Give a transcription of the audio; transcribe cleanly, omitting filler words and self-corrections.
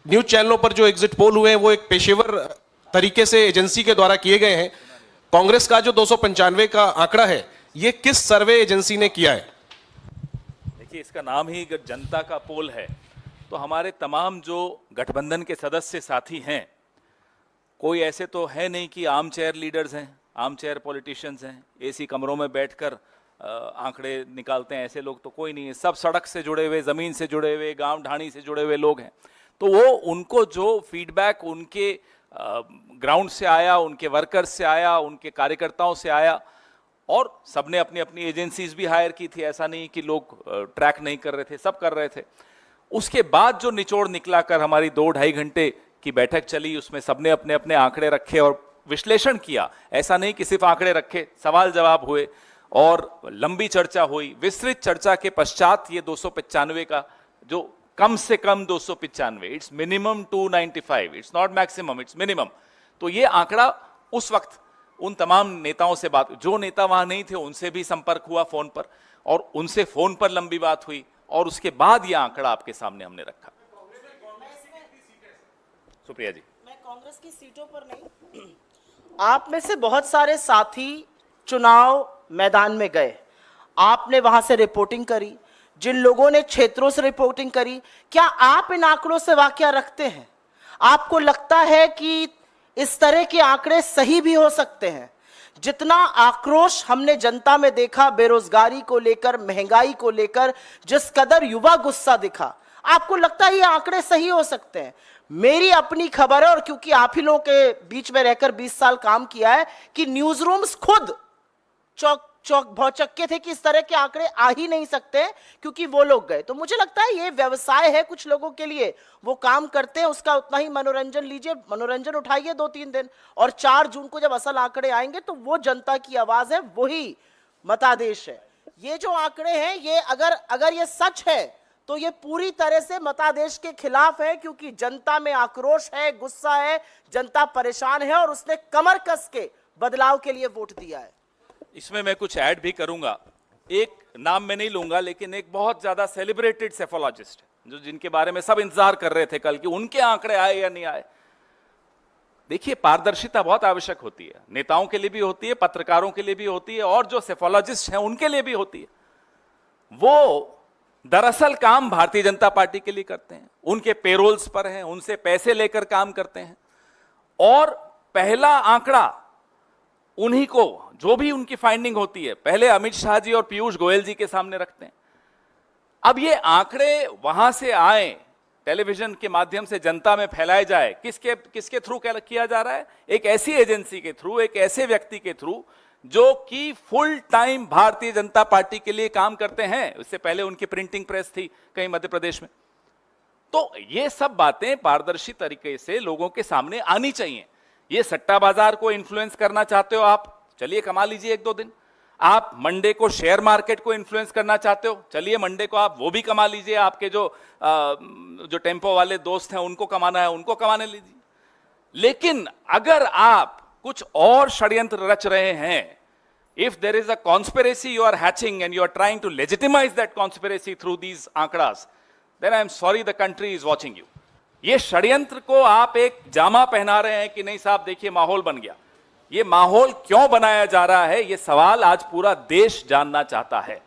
News चैनलों पर जो एग्जिट पोल हुए हैं वो एक पेशेवर तरीके से एजेंसी के द्वारा किए गए हैं। कांग्रेस का जो 295 का आंकड़ा है, ये किस सर्वे एजेंसी ने किया है? देखिए, इसका नाम ही जनता का पोल है, तो हमारे तमाम जो गठबंधन के सदस्य साथी हैं, कोई ऐसे तो है नहीं कि आर्म चेयर लीडर्स हैं, आर्म चेयर पॉलिटिशियंस हैं, एसी कमरों में बैठकर आंकड़े निकालते हैं, ऐसे लोग तो कोई नहीं है। सब सड़क से जुड़े हुए, ज़मीन से जुड़े हुए, गांव ढाणी से जुड़े हुए लोग हैं। तो वो उनको जो फीडबैक उनके ग्राउंड से आया, उनके वर्कर्स से आया, उनके कार्यकर्ताओं से आया, और सबने अपनी अपनी एजेंसीज भी हायर की थी, ऐसा नहीं कि लोग ट्रैक नहीं कर रहे थे, सब कर रहे थे। उसके बाद जो निचोड़ निकला कर हमारी 2-2.5 घंटे की बैठक चली, उसमें सबने अपने अपने आंकड़े रखे और विश्लेषण किया। ऐसा नहीं कि सिर्फ आंकड़े रखे, सवाल जवाब हुए और लंबी चर्चा हुई। विस्तृत चर्चा के पश्चात ये 295 का, जो कम से कम 295, it's minimum 295, it's not maximum, it's minimum. तो ये आंकड़ा उस वक्त उन तमाम नेताओं से बात, जो नेता वहां नहीं थे उनसे भी संपर्क हुआ फोन पर, और उनसे फोन पर लंबी बात हुई, और उसके बाद यह आंकड़ा आपके सामने हमने रखा। सुप्रिया जी, मैं कांग्रेस की सीटों पर नहीं, आप में से बहुत सारे साथी चुनाव मैदान में गए, आपने वहां से रिपोर्टिंग करी, जिन लोगों ने क्षेत्रों से रिपोर्टिंग करी, क्या आप इन आंकड़ों से वाकया रखते हैं? आपको लगता है कि इस तरह के आंकड़े सही भी हो सकते हैं? जितना आक्रोश हमने जनता में देखा बेरोजगारी को लेकर, महंगाई को लेकर, जिस कदर युवा गुस्सा दिखा, आपको लगता है ये आंकड़े सही हो सकते हैं? मेरी अपनी खबर है, और क्योंकि आप ही लोगों के बीच में रहकर 20 साल काम किया है, कि न्यूज रूम्स खुद चौक भौचक्के थे कि इस तरह के आंकड़े आ ही नहीं सकते, क्योंकि वो लोग गए। तो मुझे लगता है ये व्यवसाय है कुछ लोगों के लिए, वो काम करते हैं, उसका उतना ही मनोरंजन लीजिए, मनोरंजन उठाइए 2-3 दिन, और 4 जून को जब असल आंकड़े आएंगे तो वो जनता की आवाज है, वही मतादेश है। ये जो आंकड़े हैं, ये अगर ये सच है तो ये पूरी तरह से मतादेश के खिलाफ है, क्योंकि जनता में आक्रोश है, गुस्सा है, जनता परेशान है, और उसने कमर कस के बदलाव के लिए वोट दिया है। इसमें मैं कुछ ऐड भी करूंगा। एक नाम मैं नहीं लूंगा, लेकिन एक बहुत ज्यादा सेलिब्रेटेड सेफोलॉजिस्ट, जो जिनके बारे में सब इंतजार कर रहे थे कल कि उनके आंकड़े आए या नहीं आए। देखिए, पारदर्शिता बहुत आवश्यक होती है, नेताओं के लिए भी होती है, पत्रकारों के लिए भी होती है, और जो सेफोलॉजिस्ट हैं उनके लिए भी होती है। वो दरअसल काम भारतीय जनता पार्टी के लिए करते हैं, उनके पेरोल्स पर हैं, उनसे पैसे लेकर काम करते हैं, और पहला आंकड़ा उन्हीं को, जो भी उनकी फाइंडिंग होती है, पहले अमित शाह जी और पीयूष गोयल जी के सामने रखते हैं। अब ये आंकड़े वहां से आए, टेलीविजन के माध्यम से जनता में फैलाए जाए, किसके थ्रू किया जा रहा है? एक ऐसी एजेंसी के थ्रू, एक ऐसे व्यक्ति के थ्रू जो कि full time Bharatiya Janata party के लिए काम करते हैं। उससे पहले उनकी प्रिंटिंग प्रेस थी कहीं मध्य प्रदेश में। तो ये सब बातें पारदर्शी तरीके से लोगों के सामने आनी चाहिए। ये सट्टा बाजार को इन्फ्लुएंस करना चाहते हो आप, चलिए कमा लीजिए 1-2 दिन। आप मंडे को शेयर मार्केट को इन्फ्लुएंस करना चाहते हो, चलिए मंडे को आप वो भी कमा लीजिए। आपके जो टेम्पो वाले दोस्त हैं उनको कमाना है, उनको कमाने लीजिए। लेकिन अगर आप कुछ और षड्यंत्र रच रहे हैं, if there is a conspiracy you are hatching and you are trying to legitimize that conspiracy through these आंकड़ास, then I am sorry the country is watching you। ये षड्यंत्र को आप एक जामा पहना रहे हैं कि नहीं साहब देखिए माहौल बन गया। ये माहौल क्यों बनाया जा रहा है, ये सवाल आज पूरा देश जानना चाहता है।